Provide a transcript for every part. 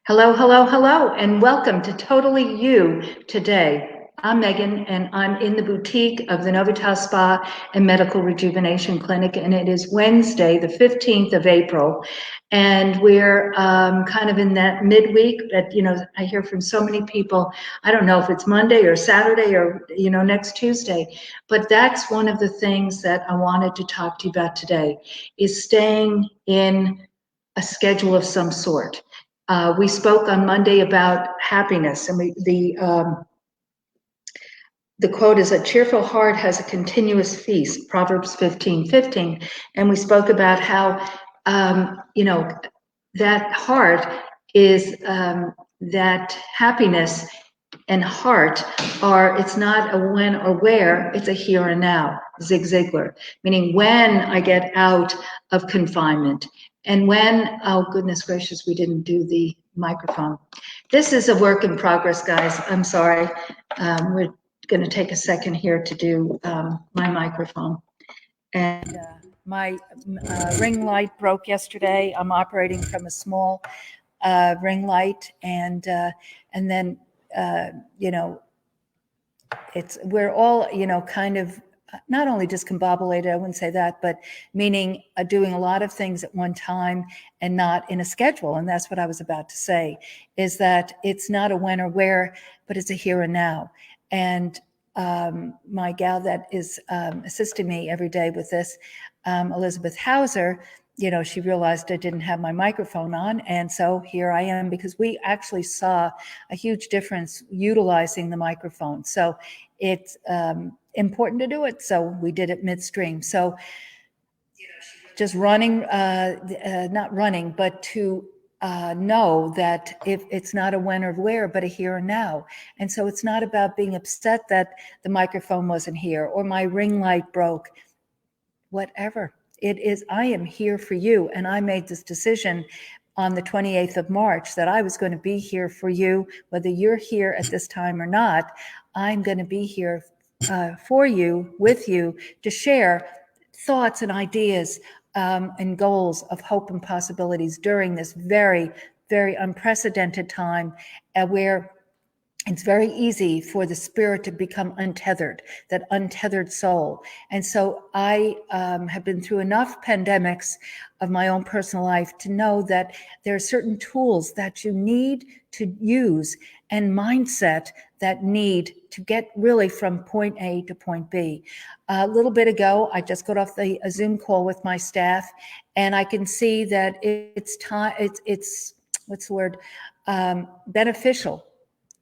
Hello, hello, hello, and welcome to Totally You today. I'm Megan, and I'm in the boutique of the Novitas Spa and Medical Rejuvenation Clinic, and it is Wednesday, the 15th of April, and we're kind of in that midweek that, I hear from so many people. I don't know if it's Monday or Saturday or, next Tuesday, but that's one of the things that I wanted to talk to you about today, is staying in a schedule of some sort. We spoke on Monday about happiness, and the quote is, "A cheerful heart has a continuous feast," Proverbs 15:15. And we spoke about how, that heart is, that happiness and heart it's not a when or where, it's a here and now. Zig Ziglar, meaning when I get out of confinement and when, oh goodness gracious, we didn't do the microphone. This is a work in progress, guys. I'm sorry. We're going to take a second here to do my microphone. And my ring light broke yesterday. I'm operating from a small ring light, and then we're all kind of not only discombobulated, I wouldn't say that, but meaning doing a lot of things at one time and not in a schedule. And that's what I was about to say, is that it's not a when or where, but it's a here and now. And my gal that is assisting me every day with this, Elizabeth Hauser, she realized I didn't have my microphone on. And so here I am, because we actually saw a huge difference utilizing the microphone. So it's important to do it. So we did it midstream. So just running, not running, but to know that if it's not a when or where, but a here and now. And so it's not about being upset that the microphone wasn't here or my ring light broke, whatever. It is, I am here for you. And I made this decision on the 28th of March that I was going to be here for you, whether you're here at this time or not. I'm going to be here for you, with you, to share thoughts and ideas and goals of hope and possibilities during this very, very unprecedented time where it's very easy for the spirit to become untethered, that untethered soul. And so I have been through enough pandemics of my own personal life to know that there are certain tools that you need to use and mindset that need to get really from point A to point B. A little bit ago, I just got off a Zoom call with my staff, and I can see that it's time, it's what's the word, beneficial.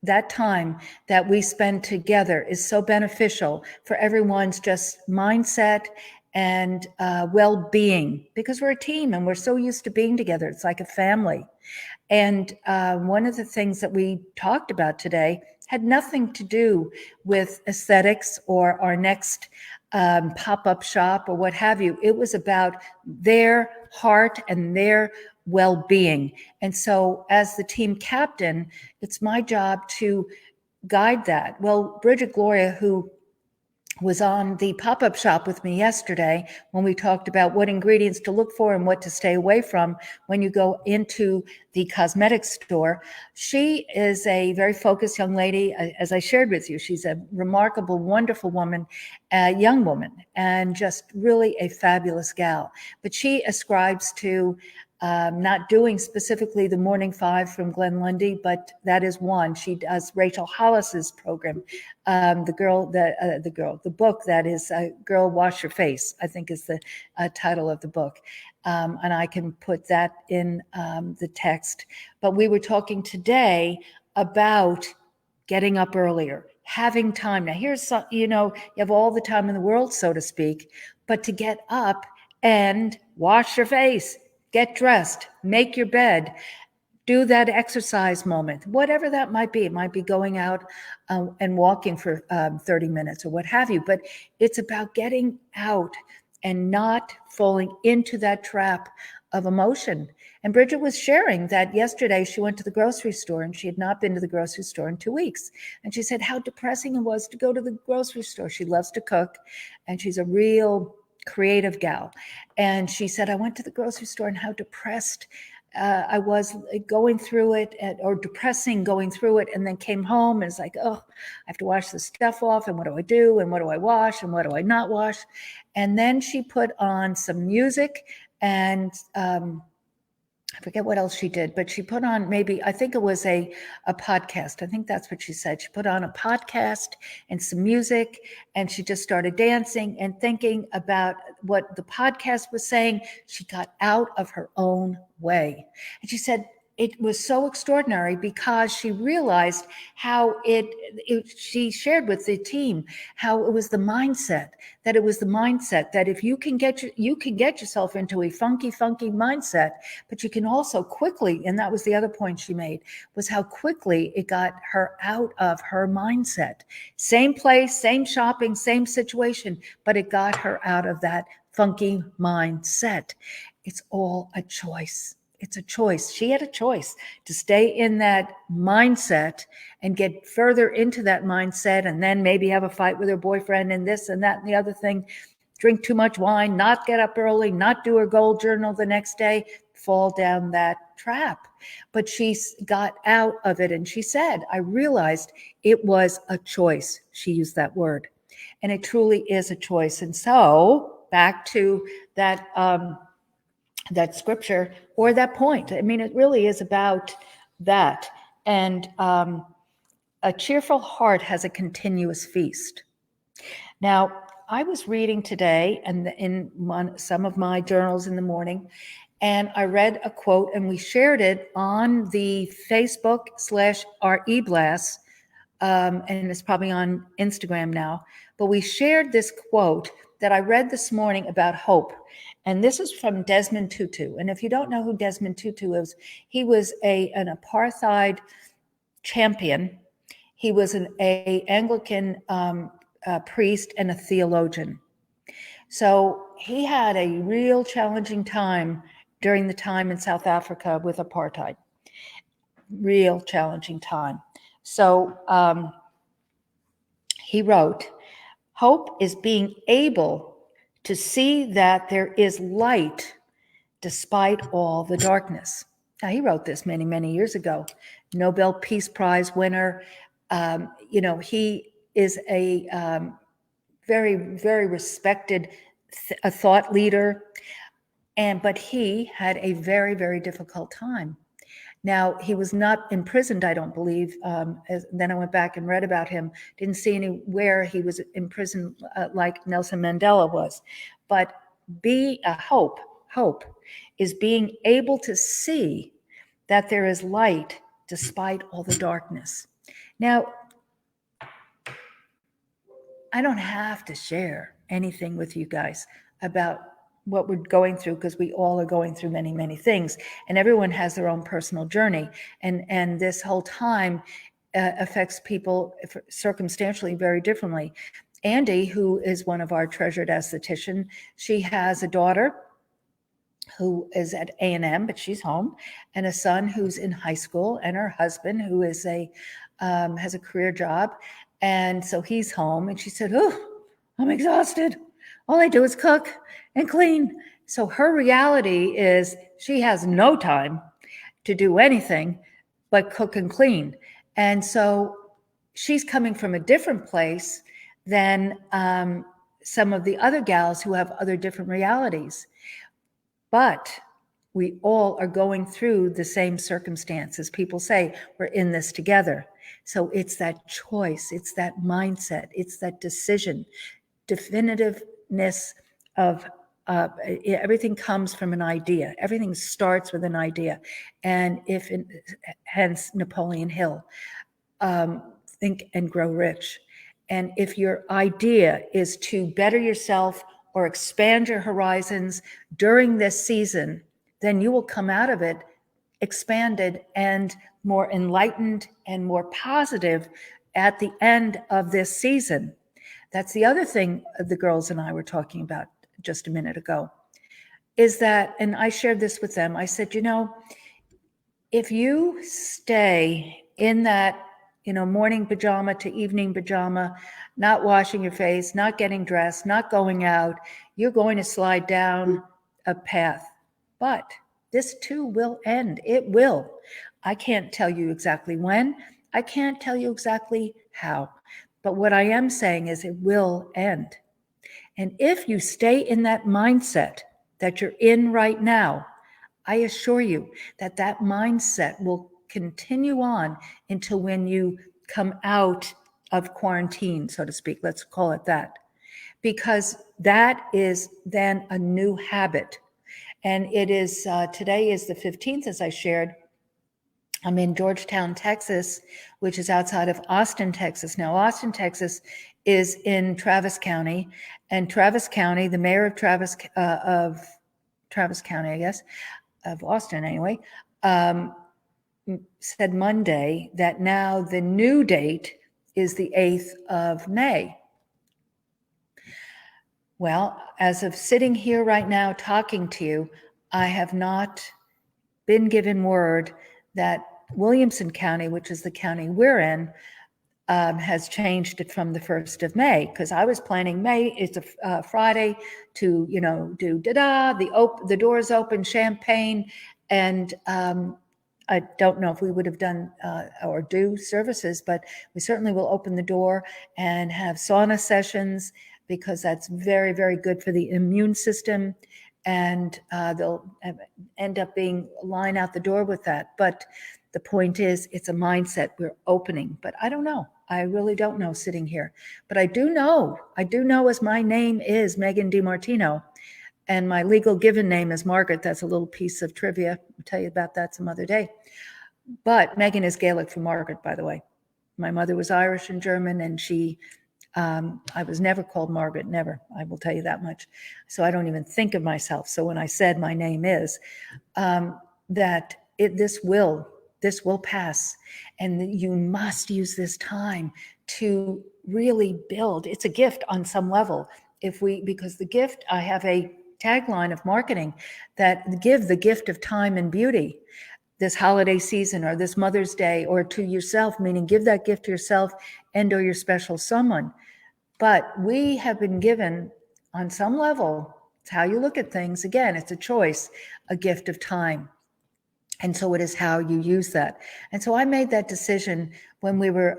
That time that we spend together is so beneficial for everyone's just mindset and well-being, because we're a team and we're so used to being together. It's like a family. And one of the things that we talked about today had nothing to do with aesthetics or our next pop-up shop or what have you. It was about their heart and their well-being. And so as the team captain, it's my job to guide that. Well, Bridget Gloria, who was on the pop-up shop with me yesterday when we talked about what ingredients to look for and what to stay away from when you go into the cosmetics store. She is a very focused young lady, as I shared with you. She's a remarkable, wonderful woman, a young woman, and just really a fabulous gal. But she ascribes to not doing specifically the Morning Five from Glenn Lundy, but that is one. She does Rachel Hollis's program, the book that is Girl Wash Your Face, I think is the title of the book. And I can put that in the text. But we were talking today about getting up earlier, having time. Now here's some, you have all the time in the world, so to speak, but to get up and wash your face, get dressed, make your bed, do that exercise moment, whatever that might be. It might be going out and walking for 30 minutes or what have you, but it's about getting out and not falling into that trap of emotion. And Bridget was sharing that yesterday she went to the grocery store and she had not been to the grocery store in 2 weeks. And she said how depressing it was to go to the grocery store. She loves to cook and she's a real creative gal. And she said, I went to the grocery store and how depressed I was going through it or depressing going through it, and then came home and it's like, oh, I have to wash this stuff off, and what do I do, and what do I wash, and what do I not wash? And then she put on some music, and I forget what else she did, but she put on maybe, I think it was a podcast. I think that's what she said. She put on a podcast and some music, and she just started dancing and thinking about what the podcast was saying. She got out of her own way. And she said, it was so extraordinary because she realized how she shared with the team how it was the mindset, that if you can get yourself into a funky mindset, but you can also quickly, and that was the other point she made, was how quickly it got her out of her mindset. Same place, same shopping, same situation, but it got her out of that funky mindset. It's all a choice. It's a choice. She had a choice to stay in that mindset and get further into that mindset, and then maybe have a fight with her boyfriend and this and that and the other thing, drink too much wine, not get up early, not do her goal journal the next day, fall down that trap. But she got out of it, and she said, I realized it was a choice. She used that word, and it truly is a choice. And so back to that that scripture or that point. I mean, it really is about that. And a cheerful heart has a continuous feast. Now, I was reading today and in some of my journals in the morning, and I read a quote, and we shared it on the Facebook/RE Blast, and it's probably on Instagram now. But we shared this quote that I read this morning about hope. And this is from Desmond TuTu. And if you don't know who Desmond TuTu is, he was an apartheid champion. He was an Anglican priest and a theologian. So he had a real challenging time during the time in South Africa with apartheid. Real challenging time. So he wrote, hope is being able to see that there is light despite all the darkness. Now, he wrote this many, many years ago. Nobel Peace Prize winner. He is a very, very respected thought leader. But he had a very, very difficult time. Now, he was not imprisoned, I don't believe. Then I went back and read about him. Didn't see anywhere he was imprisoned like Nelson Mandela was. But hope is being able to see that there is light despite all the darkness. Now, I don't have to share anything with you guys about what we're going through, because we all are going through many, many things, and everyone has their own personal journey. And this whole time affects people circumstantially very differently. Andy, who is one of our treasured esthetician, she has a daughter who is at A&M, but she's home, and a son who's in high school, and her husband who is has a career job. And so he's home, and she said, oh, I'm exhausted. All I do is cook and clean. So her reality is she has no time to do anything but cook and clean. And so she's coming from a different place than some of the other gals who have other different realities. But we all are going through the same circumstances. People say we're in this together. So it's that choice, it's that mindset, it's that decision, definitiveness of everything comes from an idea. Everything starts with an idea. And hence Napoleon Hill, Think and Grow Rich. And if your idea is to better yourself or expand your horizons during this season, then you will come out of it expanded and more enlightened and more positive at the end of this season. That's the other thing the girls and I were talking about just a minute ago, is that, and I shared this with them, I said, if you stay in that, morning pajama to evening pajama, not washing your face, not getting dressed, not going out, you're going to slide down a path. But This too will end. It will. I can't tell you exactly when. I can't tell you exactly how. But what I am saying is it will end. And if you stay in that mindset that you're in right now, I assure you that that mindset will continue on until when you come out of quarantine, so to speak. Let's call it that. Because that is then a new habit. And it is, today is the 15th, as I shared. I'm in Georgetown, Texas, which is outside of Austin, Texas. Now, Austin, Texas is in Travis County, and Travis County, the mayor of Travis County, I guess, of Austin anyway, said Monday that now the new date is the 8th of May. Well, as of sitting here right now talking to you, I have not been given word that Williamson County, which is the county we're in, has changed it from the 1st of May, because I was planning May, it's a Friday, to, do the doors open, champagne, and I don't know if we would have done or do services, but we certainly will open the door and have sauna sessions, because that's very, very good for the immune system. And they'll end up being line out the door with that. But the point is, it's a mindset. We're opening, but I don't know. I really don't know sitting here. But I do know as my name is Megan Di Martino, and my legal given name is Margaret. That's a little piece of trivia. I'll tell you about that some other day. But Megan is Gaelic for Margaret, by the way. My mother was Irish and German, and I was never called Margaret, never. I will tell you that much. So I don't even think of myself. So when I said my name is, this will pass, and you must use this time to really build. It's a gift on some level. Because the gift, I have a tagline of marketing that give the gift of time and beauty this holiday season, or this Mother's Day, or to yourself, meaning give that gift to yourself and or your special someone. But we have been given, on some level, it's how you look at things. Again, it's a choice, a gift of time. And so it is how you use that. And so I made that decision when we were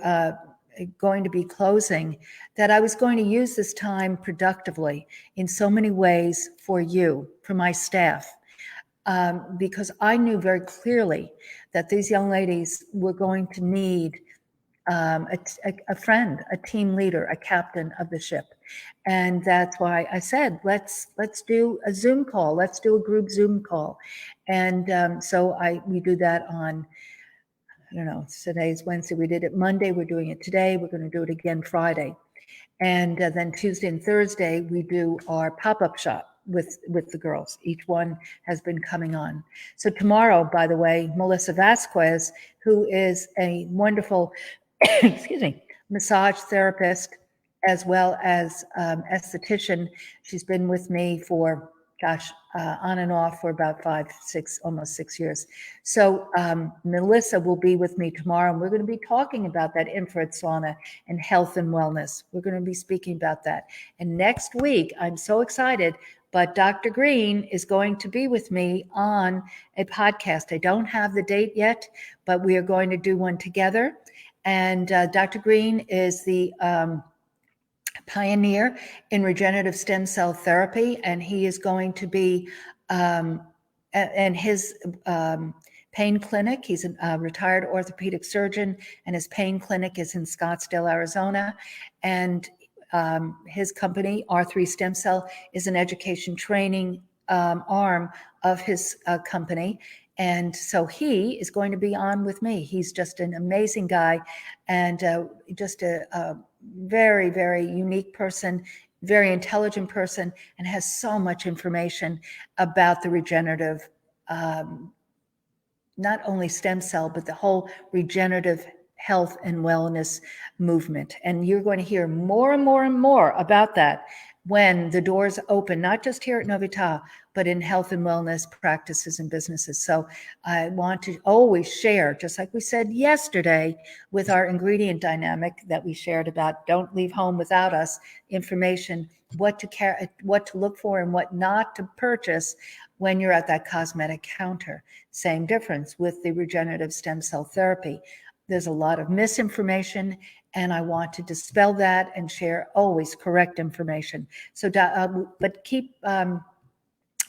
going to be closing, that I was going to use this time productively in so many ways for you, for my staff. Because I knew very clearly that these young ladies were going to need a friend, a team leader, a captain of the ship. And that's why I said, let's do a Zoom call. Let's do a group Zoom call. And so we do that on, I don't know, today's Wednesday. We did it Monday. We're doing it today. We're going to do it again Friday. And then Tuesday and Thursday, we do our pop-up shop with the girls. Each one has been coming on. So tomorrow, by the way, Melissa Vasquez, who is a wonderful, massage therapist, as well as esthetician. She's been with me for, on and off for about almost 6 years. So Melissa will be with me tomorrow, and we're going to be talking about that infrared sauna and health and wellness. We're going to be speaking about that. And next week, I'm so excited, but Dr. Green is going to be with me on a podcast. I don't have the date yet, but we are going to do one together. And Dr. Green is the pioneer in regenerative stem cell therapy, and he is going to be, and his pain clinic, he's a retired orthopedic surgeon, and his pain clinic is in Scottsdale, Arizona. And his company, R3 Stem Cell, is an education training arm of his company. And so he is going to be on with me. He's just an amazing guy, and just a very, very unique person, very intelligent person, and has so much information about the regenerative, not only stem cell, but the whole regenerative health and wellness movement. And you're going to hear more and more and more about that when the doors open, not just here at Novita, but in health and wellness practices and businesses. So I want to always share, just like we said yesterday with our ingredient dynamic that we shared about don't leave home without us, information, what to look for and what not to purchase. when you're at that cosmetic counter. Same difference with the regenerative stem cell therapy. There's a lot of misinformation, and I want to dispel that and share always correct information. So, but keep an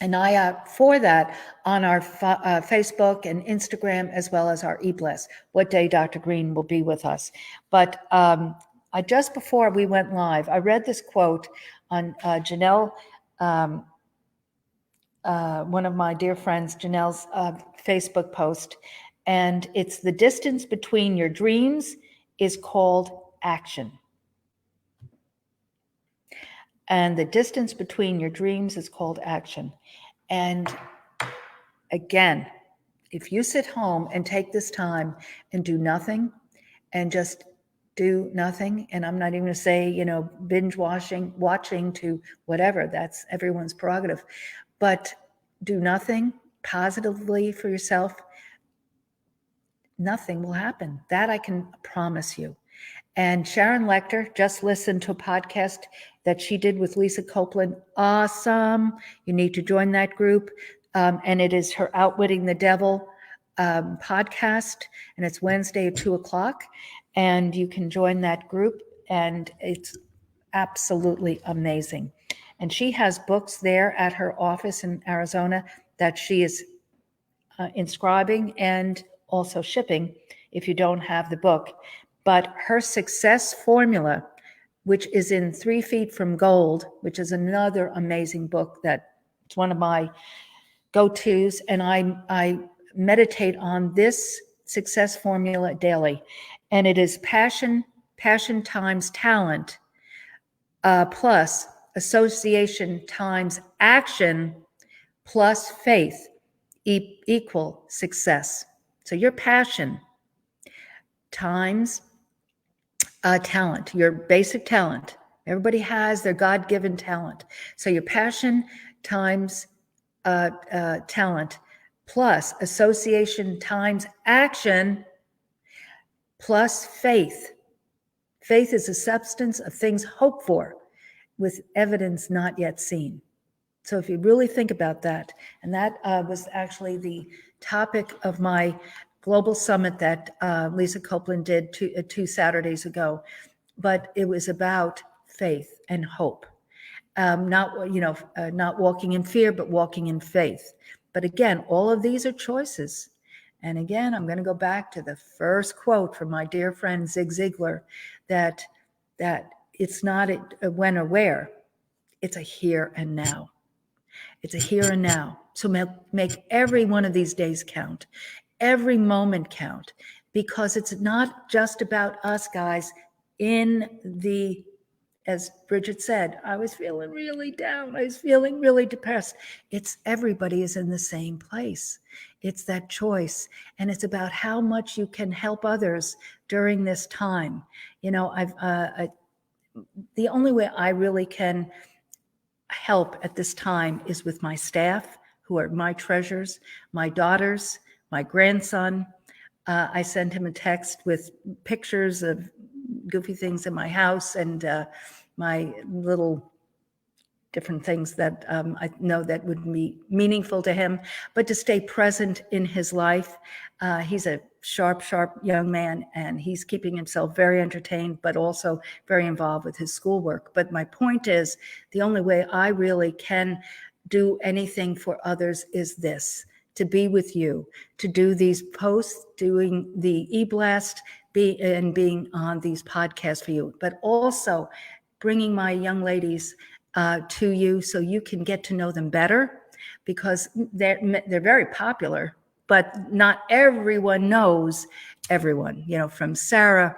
eye out for that on our Facebook and Instagram, as well as our eBless, what day Dr. Green will be with us. But just before we went live, I read this quote on Janelle, one of my dear friends, Janelle's Facebook post, and it's the distance between your dreams is called action. And the distance between your dreams is called action. And again, if you sit home and take this time and do nothing and just do nothing, and I'm not even going to say, binge watching to whatever, that's everyone's prerogative, but do nothing positively for yourself, nothing will happen. That I can promise you. And Sharon Lecter just listened to a podcast that she did with Lisa Copeland. Awesome. You need to join that group. And it is her Outwitting the Devil podcast. And it's Wednesday at 2:00. And you can join that group. And it's absolutely amazing. And she has books there at her office in Arizona that she is inscribing and also shipping if you don't have the book. But her success formula, which is in 3 Feet from Gold, which is another amazing book that it's one of my go-tos, and I meditate on this success formula daily. And it is passion times talent, plus association times action, plus faith equal success. So your passion times talent, your basic talent. Everybody has their God-given talent. So your passion times talent plus association times action plus faith. Faith is a substance of things hoped for with evidence not yet seen. So if you really think about that, and that was actually the topic of my global summit that Lisa Copeland did 2 Saturdays ago, but it was about faith and hope. Not walking in fear, but walking in faith. But again, all of these are choices. And again, I'm going to go back to the first quote from my dear friend Zig Ziglar, that it's not a when or where, it's a here and now. It's a here and now. So make every one of these days count, every moment count, because it's not just about us, guys. As Bridget said, I was feeling really down. I was feeling really depressed. It's everybody is in the same place. It's that choice. And it's about how much you can help others during this time. The only way I really can help at this time is with my staff, who are my treasures, my daughters, my grandson. I sent him a text with pictures of goofy things in my house and my little different things that I know that would be meaningful to him, but to stay present in his life. He's a sharp young man, and he's keeping himself very entertained, but also very involved with his schoolwork. But my point is, the only way I really can do anything for others is this: to be with you, to do these posts, doing the e-blast, being on these podcasts for you, but also bringing my young ladies to you so you can get to know them better, because they're very popular, but not everyone knows everyone, from Sarah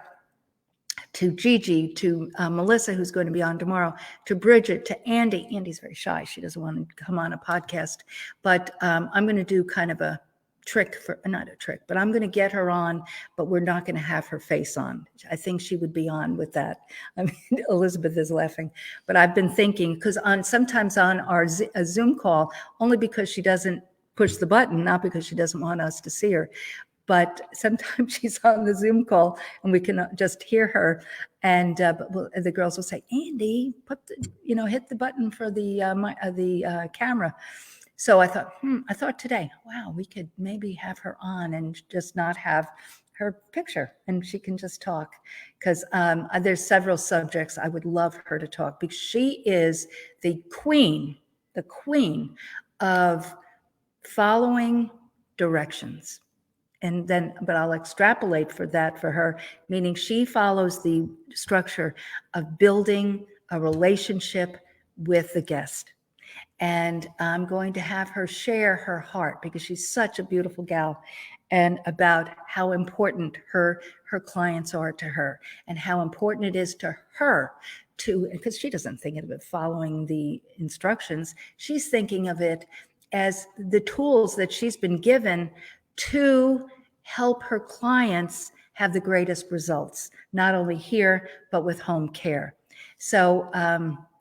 to Gigi, to Melissa, who's going to be on tomorrow, to Bridget, to Andy. Andy's very shy. She doesn't want to come on a podcast, but I'm going to do kind of a trick not a trick, but I'm going to get her on, but we're not going to have her face on. I think she would be on with that. I mean, Elizabeth is laughing, but I've been thinking, because sometimes on our Zoom call, only because she doesn't push the button, not because she doesn't want us to see her, but sometimes she's on the Zoom call and we can just hear her. And the girls will say, Andy, hit the button for the camera. So I thought today, wow, we could maybe have her on and just not have her picture and she can just talk, because there's several subjects I would love her to talk, because she is the queen of following directions. And then, but I'll extrapolate for that for her, meaning she follows the structure of building a relationship with the guest. And I'm going to have her share her heart, because she's such a beautiful gal, and about how important her clients are to her, and how important it is to her to, because she doesn't think of it following the instructions. She's thinking of it as the tools that she's been given to help her clients have the greatest results, not only here, but with home care. So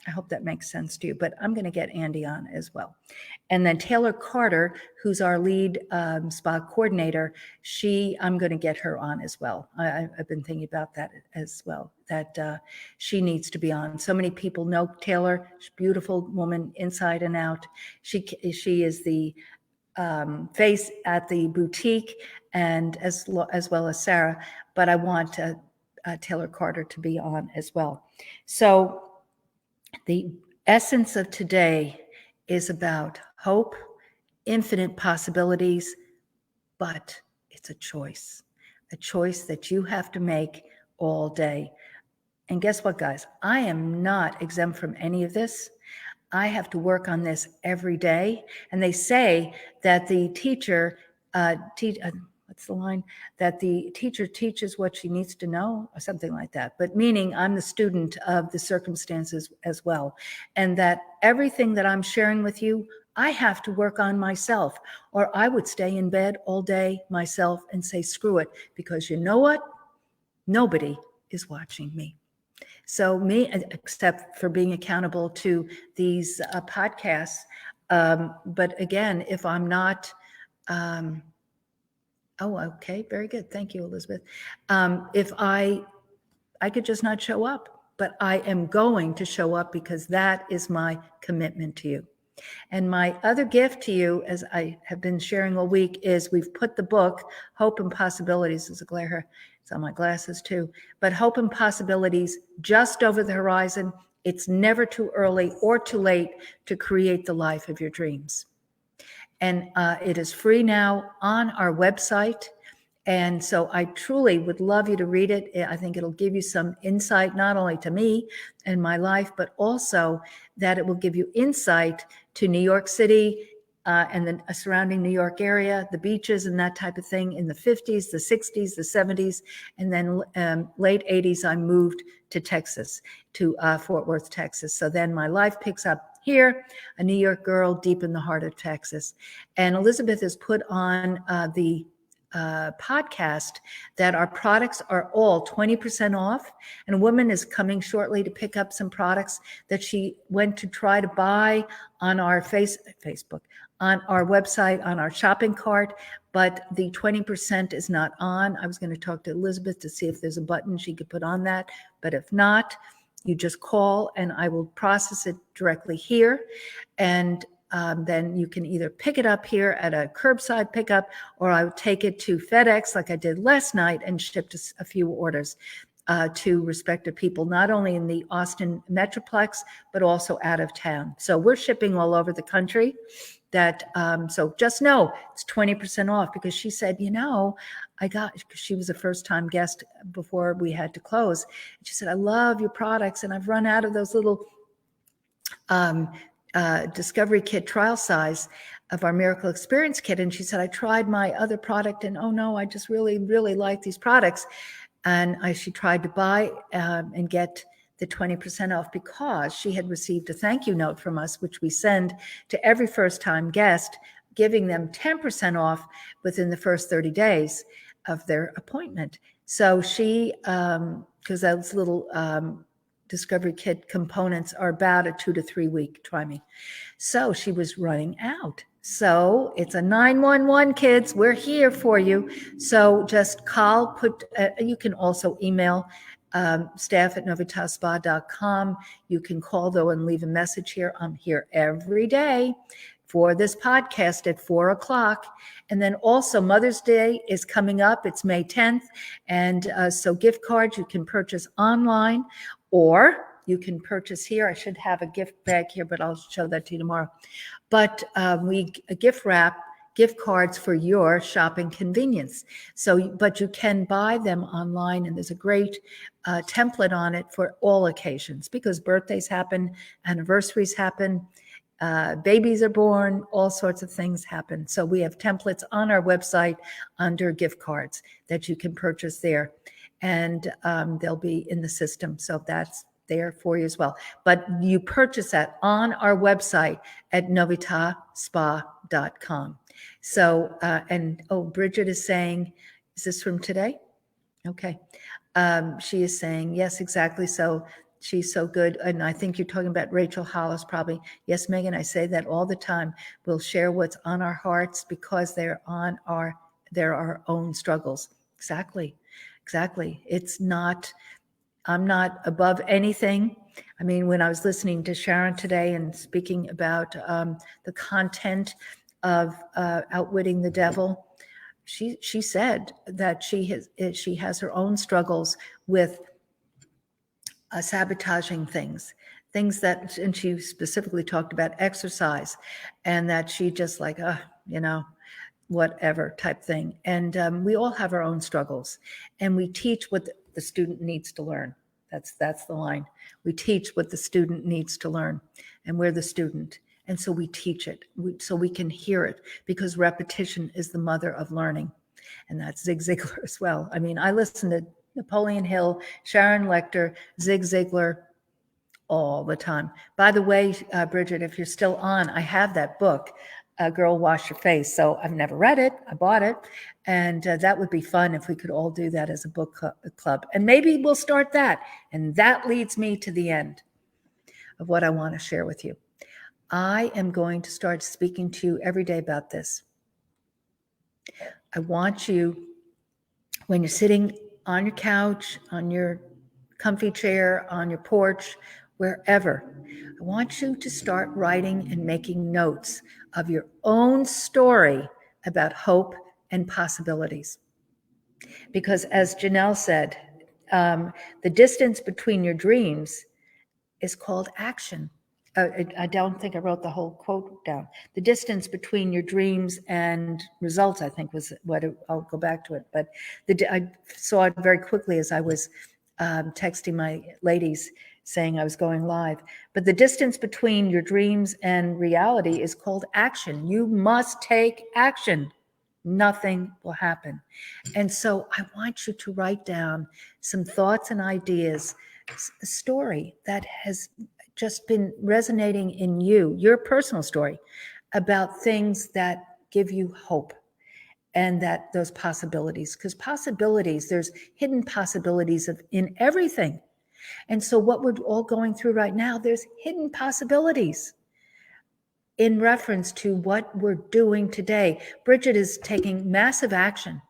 I hope that makes sense to you, but I'm going to get Andy on as well. And then Taylor Carter, who's our lead spa coordinator, I'm going to get her on as well. I've been thinking about that as well, that she needs to be on. So many people know Taylor. She's a beautiful woman inside and out. She is the face at the boutique, and as well as Sarah, but I want Taylor Carter to be on as well. So the essence of today is about hope, infinite possibilities, but it's a choice that you have to make all day. And guess what, guys? I am not exempt from any of this. I have to work on this every day. And they say that the teacher, what's the line? That the teacher teaches what she needs to know, or something like that. But meaning I'm the student of the circumstances as well. And that everything that I'm sharing with you, I have to work on myself, or I would stay in bed all day myself and say, screw it, because you know what? Nobody is watching me. So me, except for being accountable to these podcasts. But again, if I'm not, okay, very good. Thank you, Elizabeth. If I could just not show up, but I am going to show up, because that is my commitment to you. And my other gift to you, as I have been sharing all week, is we've put the book, Hope and Possibilities, there's a glare here, it's on my glasses too, but Hope and Possibilities just over the horizon. It's never too early or too late to create the life of your dreams. And it is free now on our website. And so I truly would love you to read it. I think it'll give you some insight, not only to me and my life, but also that it will give you insight to New York City and the surrounding New York area, the beaches and that type of thing in the 50s, the 60s, the 70s. And then late 80s, I moved to Texas, to Fort Worth, Texas. So then my life picks up here, a New York girl deep in the heart of Texas. And Elizabeth has put on the podcast that our products are all 20% off, and a woman is coming shortly to pick up some products that she went to try to buy on our Facebook, on our website, on our shopping cart, but the 20% is not on. I was going to talk to Elizabeth to see if there's a button she could put on that, but if not, you just call and I will process it directly here. And then you can either pick it up here at a curbside pickup, or I would take it to FedEx like I did last night and ship a few orders to respective people, not only in the Austin Metroplex, but also out of town. So we're shipping all over the country. So just know it's 20% off, because she said, she was a first-time guest before we had to close. And she said, I love your products, and I've run out of those little Discovery Kit trial size of our Miracle Experience Kit. And she said, I tried my other product and oh no, I just really, really like these products. And she tried to buy and get the 20% off, because she had received a thank you note from us, which we send to every first-time guest, giving them 10% off within the first 30 days of their appointment. So she, because those little Discovery Kit components are about a 2 to 3 week, try me. So she was running out. So it's a 911, kids. We're here for you. So just call, you can also email staff@novitasspa.com. You can call though and leave a message here. I'm here every day for this podcast at 4:00. And then also Mother's Day is coming up. It's May 10th. And so gift cards you can purchase online, or you can purchase here. I should have a gift bag here, but I'll show that to you tomorrow. But we gift wrap gift cards for your shopping convenience. So, but you can buy them online, and there's a great template on it for all occasions, because birthdays happen, anniversaries happen, babies are born, all sorts of things happen. So we have templates on our website under gift cards that you can purchase there, and they'll be in the system. So that's there for you as well. But you purchase that on our website at novitaspa.com. So, Bridget is saying, is this from today? Okay. She is saying, yes, exactly. So she's so good. And I think you're talking about Rachel Hollis probably. Yes, Megan, I say that all the time. We'll share what's on our hearts because they're our own struggles. Exactly. I'm not above anything. I mean, when I was listening to Sharon today and speaking about the content of Outwitting the Devil, she said that she has her own struggles with sabotaging things that, and she specifically talked about exercise, and that she just like, whatever type thing. And we all have our own struggles, and we teach what the student needs to learn. That's the line. We teach what the student needs to learn, and we're the student. And so we teach it so we can hear it, because repetition is the mother of learning. And that's Zig Ziglar as well. I mean, I listen to Napoleon Hill, Sharon Lecter, Zig Ziglar all the time. By the way, Bridget, if you're still on, I have that book, Girl Wash Your Face. So I've never read it. I bought it. And that would be fun if we could all do that as a book club. And maybe we'll start that. And that leads me to the end of what I want to share with you. I am going to start speaking to you every day about this. I want you, when you're sitting on your couch, on your comfy chair, on your porch, wherever, I want you to start writing and making notes of your own story about hope and possibilities. Because as Janelle said, the distance between your dreams is called action. I don't think I wrote the whole quote down. The distance between your dreams and results, I think, was what I'll go back to it. But I saw it very quickly as I was texting my ladies saying I was going live. But the distance between your dreams and reality is called action. You must take action. Nothing will happen. And so I want you to write down some thoughts and ideas, a story that has just been resonating in you, your personal story, about things that give you hope, and that those possibilities, because possibilities, there's hidden possibilities in everything. And so what we're all going through right now, there's hidden possibilities in reference to what we're doing today. Bridget is taking massive action.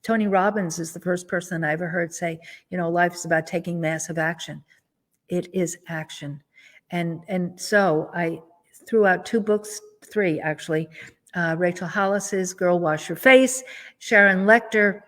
Tony Robbins is the first person I ever heard say, life is about taking massive action. It is action. And so I threw out 2 books, 3 actually, Rachel Hollis's Girl Wash Your Face, Sharon Lecter,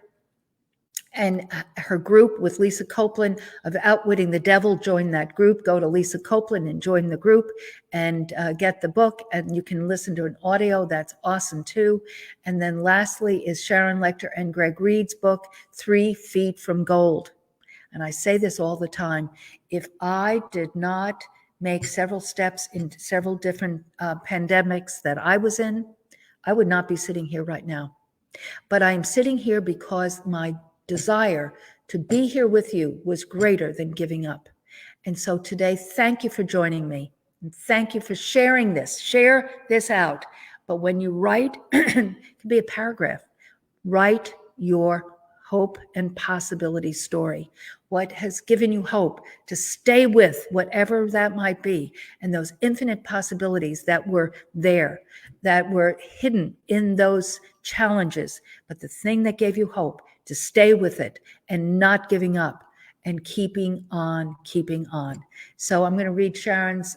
and her group with Lisa Copeland of Outwitting the Devil. Join that group. Go to Lisa Copeland and join the group and get the book. And you can listen to an audio. That's awesome too. And then lastly is Sharon Lecter and Greg Reed's book, 3 Feet from Gold. And I say this all the time. If I did not make several steps in several different pandemics that I was in, I would not be sitting here right now. But I am sitting here because my desire to be here with you was greater than giving up. And so today, thank you for joining me. And thank you for sharing this. Share this out. But when you write, it can be a paragraph. Write your hope and possibility story. What has given you hope to stay with whatever that might be, and those infinite possibilities that were there, that were hidden in those challenges. But the thing that gave you hope, to stay with it and not giving up and keeping on. So I'm going to read Sharon's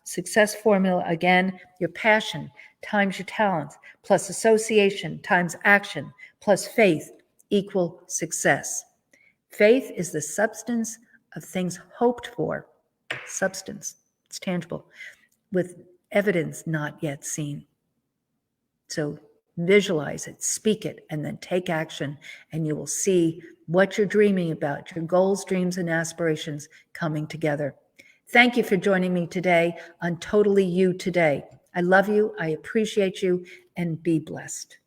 Success formula again, your passion times your talents plus association times action plus faith equal success. Faith is the substance of things hoped for. Substance, it's tangible, with evidence not yet seen. So visualize it, speak it, and then take action, and you will see what you're dreaming about, your goals, dreams, and aspirations coming together. Thank you for joining me today on Totally You Today. I love you, I appreciate you, and be blessed.